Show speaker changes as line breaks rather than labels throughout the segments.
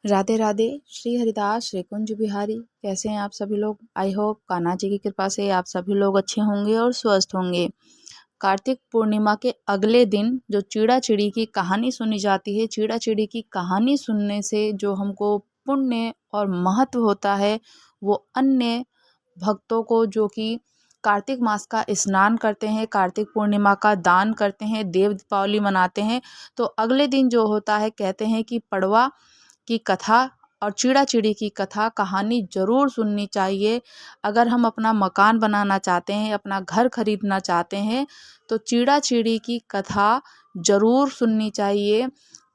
राधे राधे। श्री हरिदास श्री कुंज बिहारी। कैसे हैं आप सभी लोग? आई होप कान्हा जी की कृपा से आप सभी लोग अच्छे होंगे और स्वस्थ होंगे। कार्तिक पूर्णिमा के अगले दिन जो चीड़ा चिड़ी की कहानी सुनी जाती है, चीड़ा चिड़ी की कहानी सुनने से जो हमको पुण्य और महत्व होता है, वो अन्य भक्तों को जो कि कार्तिक मास का स्नान करते हैं, कार्तिक पूर्णिमा का दान करते हैं, देव दीपावली मनाते हैं, तो अगले दिन जो होता है कहते हैं कि पड़वा की कथा और चीड़ा चिड़ी की कथा कहानी ज़रूर सुननी चाहिए। अगर हम अपना मकान बनाना चाहते हैं, अपना घर खरीदना चाहते हैं, तो चीड़ा चिड़ी की कथा ज़रूर सुननी चाहिए।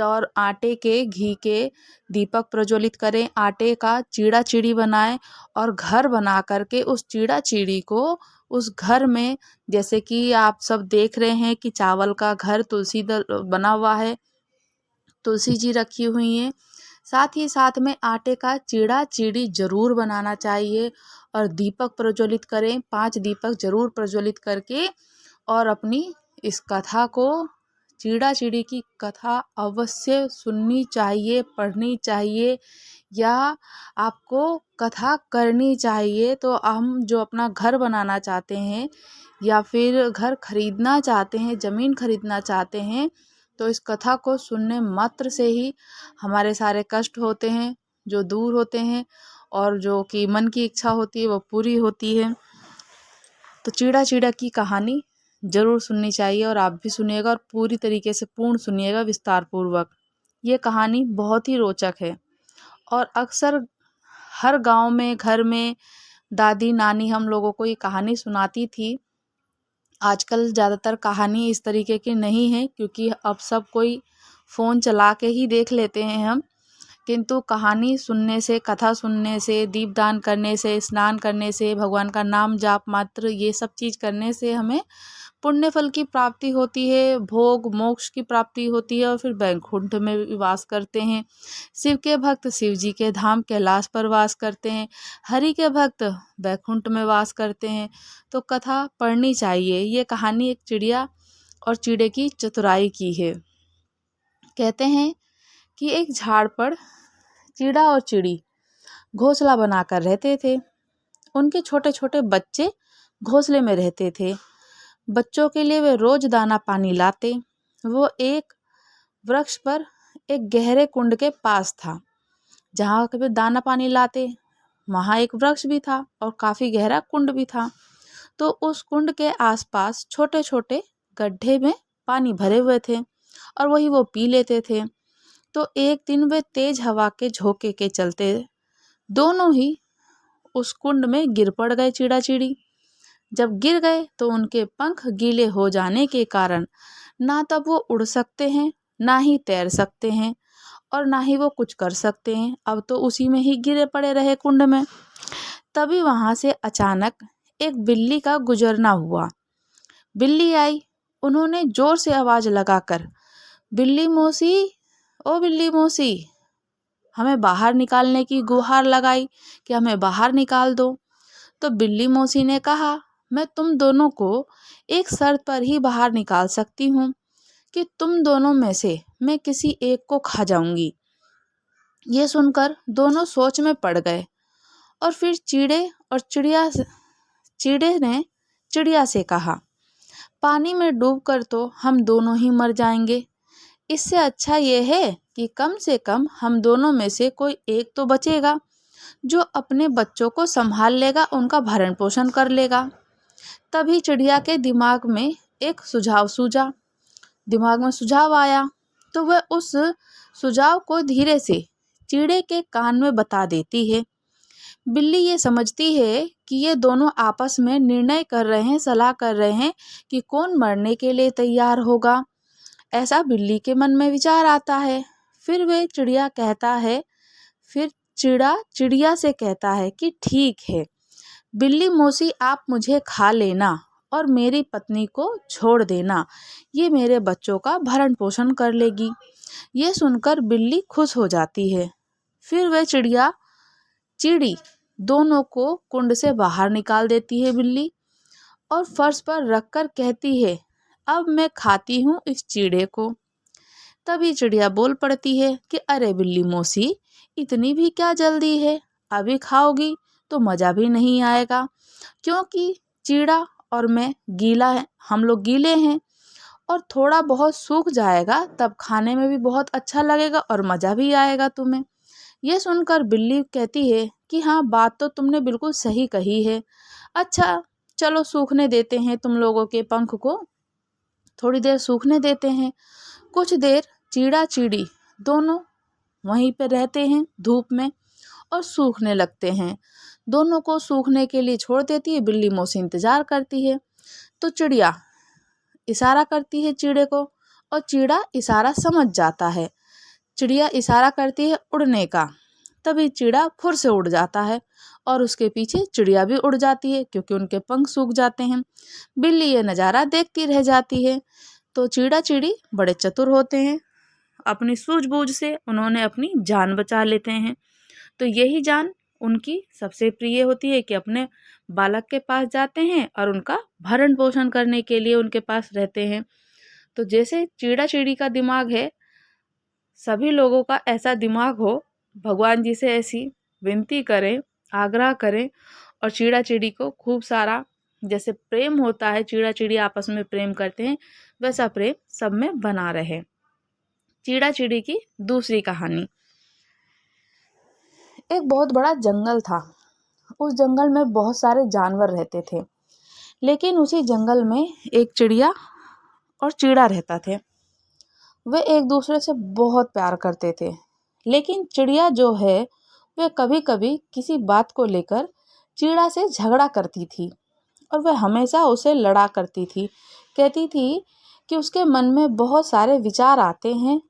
और आटे के घी के दीपक प्रज्वलित करें, आटे का चीड़ा चिड़ी बनाएं और घर बना करके उस चीड़ा चिड़ी को उस घर में, जैसे कि आप सब देख रहे हैं कि चावल का घर तुलसी दल बना हुआ है, तुलसी जी रखी हुई हैं, साथ ही साथ में आटे का चीड़ा चिड़ी ज़रूर बनाना चाहिए और दीपक प्रज्वलित करें। 5 दीपक ज़रूर प्रज्वलित करके और अपनी इस कथा को, चीड़ा चिड़ी की कथा अवश्य सुननी चाहिए, पढ़नी चाहिए या आपको कथा करनी चाहिए। तो हम जो अपना घर बनाना चाहते हैं या फिर घर खरीदना चाहते हैं, ज़मीन खरीदना चाहते हैं, तो इस कथा को सुनने मात्र से ही हमारे सारे कष्ट होते हैं जो दूर होते हैं और जो कि मन की इच्छा होती है वो पूरी होती है। तो चीड़ा चिड़ा की कहानी ज़रूर सुननी चाहिए और आप भी सुनिएगा और पूरी तरीके से पूर्ण सुनिएगा, विस्तार पूर्वक। ये कहानी बहुत ही रोचक है और अक्सर हर गांव में, घर में दादी नानी हम लोगों को ये कहानी सुनाती थी। आजकल ज़्यादातर कहानी इस तरीके की नहीं है क्योंकि अब सब कोई फ़ोन चला के ही देख लेते हैं हम। किंतु कहानी सुनने से, कथा सुनने से, दीपदान करने से, स्नान करने से, भगवान का नाम जाप मात्र ये सब चीज़ करने से हमें पुण्य फल की प्राप्ति होती है, भोग मोक्ष की प्राप्ति होती है और फिर बैकुंठ में वास करते हैं। शिव के भक्त शिव जी के धाम कैलाश पर वास करते हैं, हरि के भक्त बैकुंठ में वास करते हैं। तो कथा पढ़नी चाहिए। ये कहानी एक चिड़िया और चीड़े की चतुराई की है। कहते हैं कि एक झाड़ पर चीड़ा और चिड़ी घोंसला बनाकर रहते थे। उनके छोटे छोटे बच्चे घोंसले में रहते थे। बच्चों के लिए वे रोज दाना पानी लाते। वो एक वृक्ष पर एक गहरे कुंड के पास था। जहाँ वे दाना पानी लाते वहाँ एक वृक्ष भी था और काफ़ी गहरा कुंड भी था। तो उस कुंड के आसपास छोटे छोटे गड्ढे में पानी भरे हुए थे और वही वो पी लेते थे। तो एक दिन वे तेज हवा के झोंके के चलते दोनों ही उस कुंड में गिर पड़ गए। चीड़ा चिड़ी जब गिर गए तो उनके पंख गीले हो जाने के कारण ना तब वो उड़ सकते हैं, ना ही तैर सकते हैं और ना ही वो कुछ कर सकते हैं। अब तो उसी में ही गिरे पड़े रहे कुंड में। तभी वहां से अचानक एक बिल्ली का गुजरना हुआ। बिल्ली आई। उन्होंने जोर से आवाज लगाकर, बिल्ली मौसी, ओ बिल्ली मौसी, हमें बाहर निकालने की गुहार लगाई कि हमें बाहर निकाल दो। तो बिल्ली मौसी ने कहा, मैं तुम दोनों को एक शर्त पर ही बाहर निकाल सकती हूँ कि तुम दोनों में से मैं किसी एक को खा जाऊंगी। ये सुनकर दोनों सोच में पड़ गए और फिर चीड़े ने चिड़िया से कहा, पानी में डूबकर तो हम दोनों ही मर जाएंगे। इससे अच्छा ये है कि कम से कम हम दोनों में से कोई एक तो बचेगा जो अपने बच्चों को संभाल लेगा, उनका भरण पोषण कर लेगा। तभी चिड़िया के दिमाग में एक सुझाव सूझा। दिमाग में सुझाव आया तो वह उस सुझाव को धीरे से चीड़े के कान में बता देती है। बिल्ली ये समझती है कि ये दोनों आपस में निर्णय कर रहे हैं, सलाह कर रहे हैं कि कौन मरने के लिए तैयार होगा। ऐसा बिल्ली के मन में विचार आता है। फिर वे चिड़िया कहता है फिर चिड़ा चिड़िया से कहता है कि ठीक है बिल्ली मौसी, आप मुझे खा लेना और मेरी पत्नी को छोड़ देना, ये मेरे बच्चों का भरण पोषण कर लेगी। ये सुनकर बिल्ली खुश हो जाती है। फिर वह चिड़ी दोनों को कुंड से बाहर निकाल देती है बिल्ली और फर्श पर रखकर कहती है, अब मैं खाती हूँ इस चीड़े को। तभी चिड़िया बोल पड़ती है कि अरे बिल्ली मौसी, इतनी भी क्या जल्दी है, अभी खाओगी तो मज़ा भी नहीं आएगा, क्योंकि चिड़ा और मैं गीला है, हम लोग गीले हैं और थोड़ा बहुत सूख जाएगा तब खाने में भी बहुत अच्छा लगेगा और मज़ा भी आएगा तुम्हें। ये सुनकर बिल्ली कहती है कि हाँ, बात तो तुमने बिल्कुल सही कही है। अच्छा, चलो सूखने देते हैं तुम लोगों के पंख को, थोड़ी देर सूखने देते हैं। कुछ देर चिड़ा चिड़ी दोनों वहीं पे रहते हैं धूप में और सूखने लगते हैं। दोनों को सूखने के लिए छोड़ देती है, बिल्ली मुझसे इंतजार करती है। तो चिड़िया इशारा करती है चिड़े को और चिड़ा इशारा समझ जाता है। चिड़िया इशारा करती है उड़ने का, तभी चिड़ा फुर से उड़ जाता है और उसके पीछे चिड़िया भी उड़ जाती है क्योंकि उनके पंख सूख जाते हैं। बिल्ली ये नज़ारा देखती रह जाती है। तो चिड़ा चिड़ी बड़े चतुर होते हैं, अपनी सूझबूझ से उन्होंने अपनी जान बचा लेते हैं। तो यही जान उनकी सबसे प्रिय होती है कि अपने बालक के पास जाते हैं और उनका भरण पोषण करने के लिए उनके पास रहते हैं। तो जैसे चिड़ा चिड़ी का दिमाग है, सभी लोगों का ऐसा दिमाग हो, भगवान जी से ऐसी विनती करें, आग्रह करें और चिड़ा चिड़ी को खूब सारा, जैसे प्रेम होता है, चिड़ा चिड़ी आपस में प्रेम करते हैं, वैसा प्रेम सब में बना रहे। चिड़ा चिड़ी की दूसरी कहानी। एक बहुत बड़ा जंगल था। उस जंगल में बहुत सारे जानवर रहते थे, लेकिन उसी जंगल में एक चिड़िया और चिड़ा रहता थे। वे एक दूसरे से बहुत प्यार करते थे, लेकिन चिड़िया जो है वे कभी कभी किसी बात को लेकर चिड़ा से झगड़ा करती थी और वह हमेशा उसे लड़ा करती थी। कहती थी कि उसके मन में बहुत सारे विचार आते हैं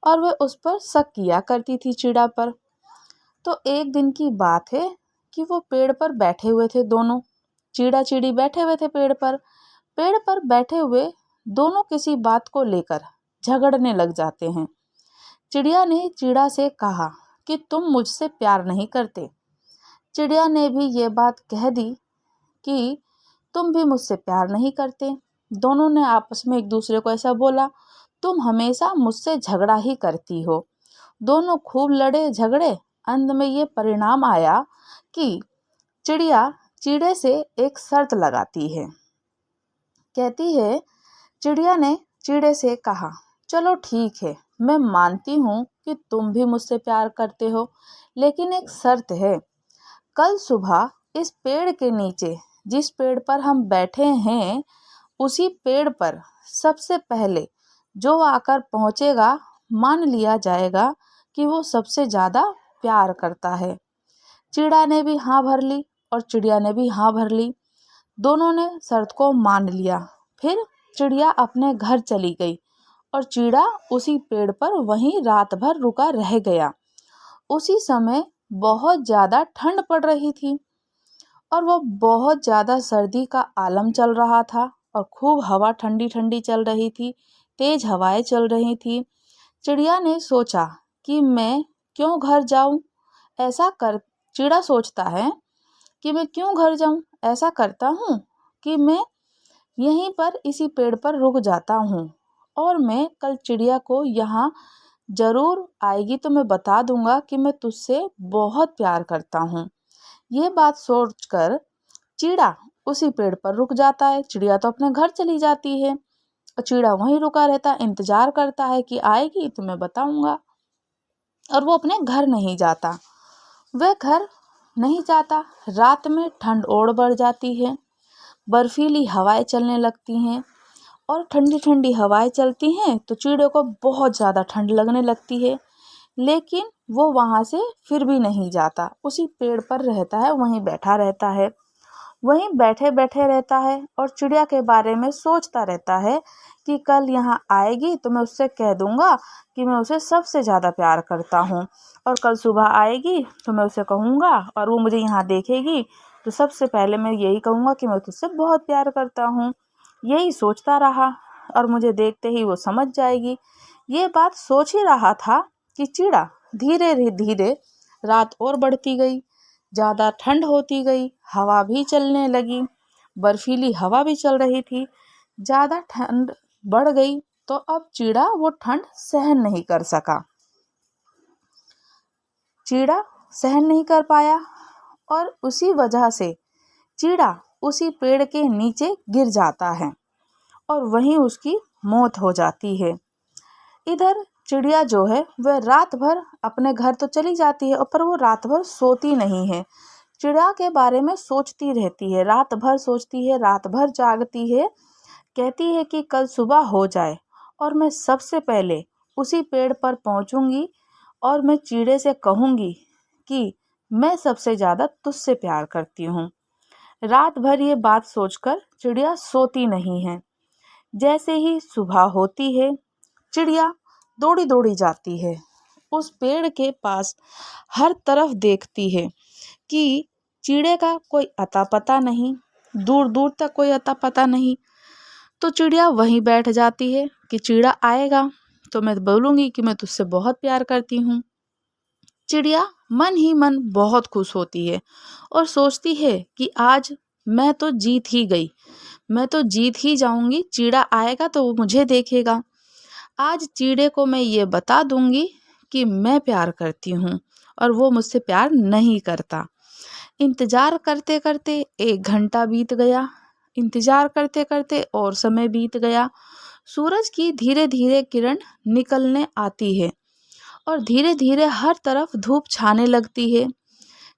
और वह उस पर शक किया करती थी चिड़ा पर। तो एक दिन की बात है कि वो पेड़ पर बैठे हुए थे दोनों, चिड़ा चिड़ी बैठे हुए थे पेड़ पर। पेड़ पर बैठे हुए दोनों किसी बात को लेकर झगड़ने लग जाते हैं। चिड़िया ने चिड़ा से कहा कि तुम मुझसे प्यार नहीं करते। चिड़िया ने भी ये बात कह दी कि तुम भी मुझसे प्यार नहीं करते। दोनों ने आपस में एक दूसरे को ऐसा बोला, तुम हमेशा मुझसे झगड़ा ही करती हो। दोनों खूब लड़े झगड़े, अंत में ये परिणाम आया कि चिड़िया चिड़े से एक शर्त लगाती है। कहती है, चिड़िया ने चिड़े से कहा, चलो ठीक है, मैं मानती हूँ कि तुम भी मुझसे प्यार करते हो, लेकिन एक शर्त है। कल सुबह इस पेड़ के नीचे, जिस पेड़ पर हम बैठे हैं, उसी पेड़ पर सबसे पहले जो आकर पहुँचेगा, मान लिया जाएगा कि वो सबसे ज़्यादा प्यार करता है। चिड़ा ने भी हाँ भर ली और चिड़िया ने भी हाँ भर ली। दोनों ने शर्त को मान लिया। फिर चिड़िया अपने घर चली गई और चिड़ा उसी पेड़ पर वहीं रात भर रुका रह गया। उसी समय बहुत ज़्यादा ठंड पड़ रही थी और वो बहुत ज़्यादा सर्दी का आलम चल रहा था और खूब हवा ठंडी ठंडी चल रही थी, तेज हवाएं चल रही थी। चिड़िया ने सोचा कि मैं क्यों घर जाऊं। ऐसा कर चिड़ा सोचता है कि मैं क्यों घर जाऊं, ऐसा करता हूँ कि मैं यहीं पर इसी पेड़ पर रुक जाता हूँ और मैं कल चिड़िया को यहाँ जरूर आएगी तो मैं बता दूंगा कि मैं तुझसे बहुत प्यार करता हूँ। ये बात सोचकर चिड़ा उसी पेड़ पर रुक जाता है। चिड़िया तो अपने घर चली जाती है और चिड़ा वहीं रुका रहता है, इंतजार करता है कि आएगी तो मैं बताऊंगा। और वो अपने घर नहीं जाता। वह घर नहीं जाता। रात में ठंड और बढ़ जाती है, बर्फीली हवाएं चलने लगती हैं और ठंडी ठंडी हवाएं चलती हैं तो चिड़े को बहुत ज़्यादा ठंड लगने लगती है, लेकिन वो वहाँ से फिर भी नहीं जाता, उसी पेड़ पर रहता है, वहीं बैठा रहता है। वहीं बैठे बैठे रहता है और चिड़िया के बारे में सोचता रहता है कि कल यहाँ आएगी तो मैं उससे कह दूंगा कि मैं उसे सबसे ज़्यादा प्यार करता हूँ और कल सुबह आएगी तो मैं उसे कहूँगा और वो मुझे यहाँ देखेगी तो सबसे पहले मैं यही कहूँगा कि मैं तुझसे बहुत प्यार करता हूँ। यही सोचता रहा और मुझे देखते ही वो समझ जाएगी। ये बात सोच ही रहा था कि चिड़ा धीरे धीरे रात और बढ़ती गई, ज़्यादा ठंड होती गई, हवा भी चलने लगी, बर्फीली हवा भी चल रही थी। ज़्यादा ठंड बढ़ गई तो अब चिड़ा वो ठंड सहन नहीं कर सका। चिड़ा सहन नहीं कर पाया और उसी वजह से चिड़ा उसी पेड़ के नीचे गिर जाता है और वहीं उसकी मौत हो जाती है। इधर चिड़िया जो है वह रात भर अपने घर तो चली जाती है, पर वो रात भर सोती नहीं है। चिड़िया के बारे में सोचती रहती है, रात भर सोचती है, रात भर जागती है। कहती है कि कल सुबह हो जाए और मैं सबसे पहले उसी पेड़ पर पहुंचूंगी और मैं चिड़े से कहूंगी कि मैं सबसे ज़्यादा तुझसे प्यार करती हूँ। रात भर ये बात सोचकर चिड़िया सोती नहीं है। जैसे ही सुबह होती है, चिड़िया दौड़ी दौड़ी जाती है उस पेड़ के पास। हर तरफ देखती है कि चिड़े का कोई अता पता नहीं, दूर दूर तक कोई अता पता नहीं। तो चिड़िया वहीं बैठ जाती है कि चिड़ा आएगा तो मैं बोलूँगी कि मैं तुझसे बहुत प्यार करती हूँ। चिड़िया मन ही मन बहुत खुश होती है और सोचती है कि आज मैं तो जीत ही गई, मैं तो जीत ही जाऊंगी। चिड़ा आएगा तो वो मुझे देखेगा। आज चिड़े को मैं ये बता दूंगी कि मैं प्यार करती हूँ और वो मुझसे प्यार नहीं करता। इंतजार करते करते 1 घंटा बीत गया। इंतजार करते करते और समय बीत गया। सूरज की धीरे धीरे किरण निकलने आती है और धीरे धीरे हर तरफ धूप छाने लगती है।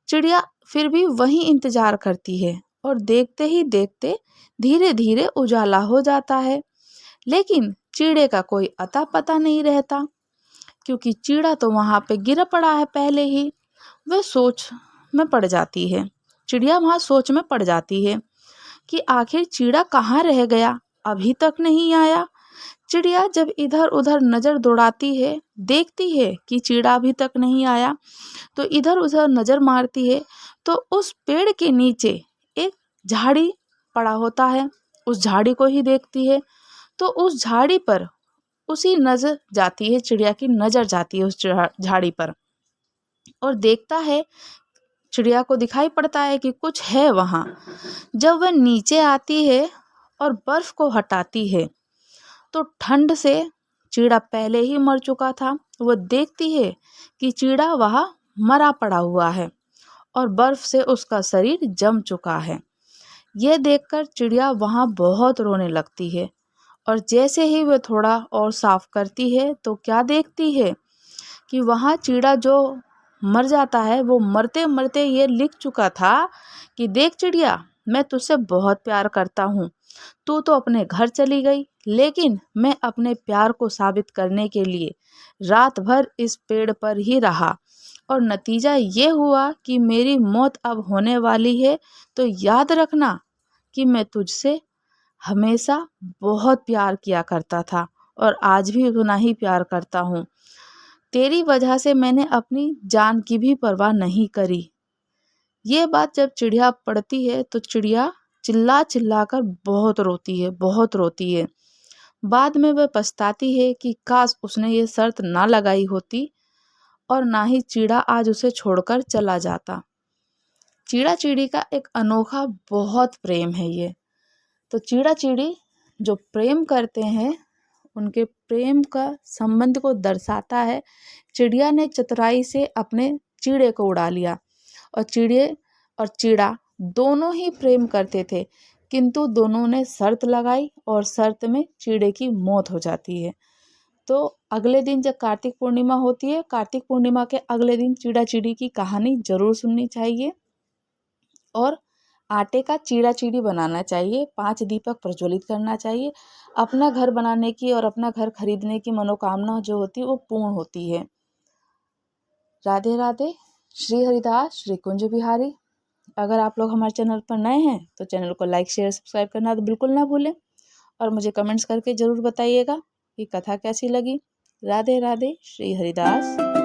चिड़िया फिर भी वही इंतजार करती है और देखते ही देखते धीरे धीरे उजाला हो जाता है। लेकिन चिड़े का कोई अता पता नहीं रहता, क्योंकि चिड़ा तो वहाँ पे गिर पड़ा है पहले ही। वह सोच में पड़ जाती है, चिड़िया वहाँ सोच में पड़ जाती है कि आखिर चिड़ा कहाँ रह गया, अभी तक नहीं आया। चिड़िया जब इधर उधर नज़र दौड़ाती है, देखती है कि चिड़ा अभी तक नहीं आया, तो इधर उधर नज़र मारती है तो उस पेड़ के नीचे एक झाड़ी पड़ा होता है। उस झाड़ी को ही देखती है तो उस झाड़ी पर उसी नज़र जाती है, चिड़िया की नज़र जाती है उस झाड़ी पर और देखता है, चिड़िया को दिखाई पड़ता है कि कुछ है वहाँ। जब वह नीचे आती है और बर्फ को हटाती है तो ठंड से चिड़ा पहले ही मर चुका था। वह देखती है कि चिड़ा वहाँ मरा पड़ा हुआ है और बर्फ से उसका शरीर जम चुका है। यह देखकर चिड़िया वहाँ बहुत रोने लगती है और जैसे ही वह थोड़ा और साफ करती है तो क्या देखती है कि वहाँ चिड़ा जो मर जाता है वो मरते मरते ये लिख चुका था कि देख चिड़िया, मैं तुझसे बहुत प्यार करता हूँ। तू तो अपने घर चली गई, लेकिन मैं अपने प्यार को साबित करने के लिए रात भर इस पेड़ पर ही रहा और नतीजा ये हुआ कि मेरी मौत अब होने वाली है। तो याद रखना कि मैं तुझसे हमेशा बहुत प्यार किया करता था और आज भी उतना ही प्यार करता हूँ। तेरी वजह से मैंने अपनी जान की भी परवाह नहीं करी। ये बात जब चिड़िया पढ़ती है तो चिड़िया चिल्ला चिल्ला कर बहुत रोती है, बहुत रोती है। बाद में वह पछताती है कि काश उसने ये शर्त ना लगाई होती और ना ही चिड़ा आज उसे छोड़कर चला जाता। चिड़ा चिड़ी का एक अनोखा बहुत प्रेम है ये। तो चिड़ा चिड़ी जो प्रेम करते हैं उनके प्रेम का संबंध को दर्शाता है। चिड़िया ने चतुराई से अपने चिड़े को उड़ा लिया और चिड़े और चिड़ा दोनों ही प्रेम करते थे, किंतु दोनों ने शर्त लगाई और शर्त में चिड़े की मौत हो जाती है। तो अगले दिन जब कार्तिक पूर्णिमा होती है, कार्तिक पूर्णिमा के अगले दिन चिड़ा चिड़ी की कहानी जरूर सुननी चाहिए और आटे का चिड़ा चिड़ी बनाना चाहिए, 5 दीपक प्रज्वलित करना चाहिए। अपना घर बनाने की और अपना घर खरीदने की मनोकामना जो होती है वो पूर्ण होती है। राधे राधे। श्री हरिदास श्री कुंज बिहारी। अगर आप लोग हमारे चैनल पर नए हैं तो चैनल को लाइक शेयर सब्सक्राइब करना तो बिल्कुल ना भूलें और मुझे कमेंट्स करके ज़रूर बताइएगा कि कथा कैसी लगी। राधे राधे। श्री हरिदास।